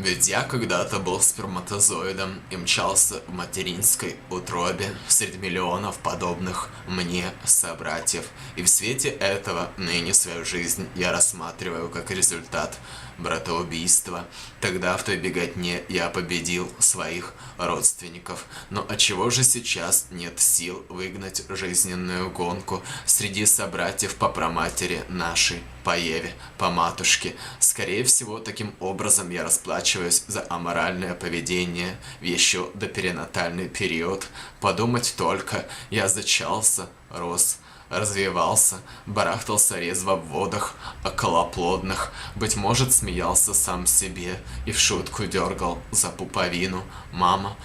Ведь я когда-то был сперматозоидом и мчался в материнской утробе среди миллионов подобных мне собратьев. И в свете этого ныне свою жизнь я рассматриваю как результат братоубийства. Тогда в той беготне я победил своих родственников. Но отчего же сейчас нет сил выгнать жизненную гонку среди собратьев по праматери нашей, по Еве, по матушке? Скорее всего, таким образом я расплачиваюсь за аморальное поведение в еще доперинатальный период. Подумать только, я зачался, рос, развивался, барахтался резво в водах околоплодных, быть может, смеялся сам себе и в шутку дергал за пуповину. Мама,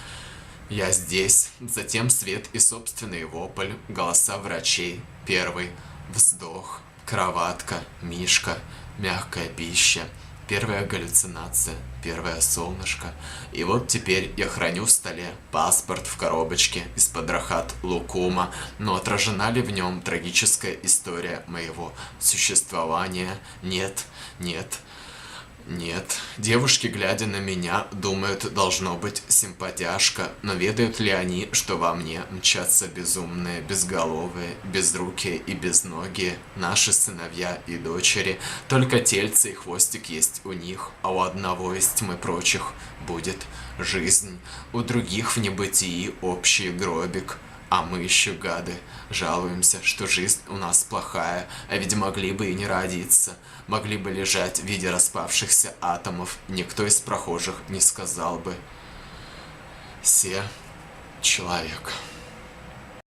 я здесь. Затем свет и собственный вопль, голоса врачей. Первый вздох, кроватка, Мишка, мягкая пища. Первая галлюцинация, первое солнышко. И вот теперь я храню в столе паспорт в коробочке из-под рахат лукума, но отражена ли в нем трагическая история моего существования? Нет, нет. Нет, девушки, глядя на меня, думают, должно быть симпатяшка, но ведают ли они, что во мне мчатся безумные, безголовые, безрукие и безногие наши сыновья и дочери, только тельце и хвостик есть у них, а у одного из тьмы прочих будет жизнь, у других в небытии общий гробик. А мы еще, гады, жалуемся, что жизнь у нас плохая, а ведь могли бы и не родиться, могли бы лежать в виде распавшихся атомов, никто из прохожих не сказал бы «се человек».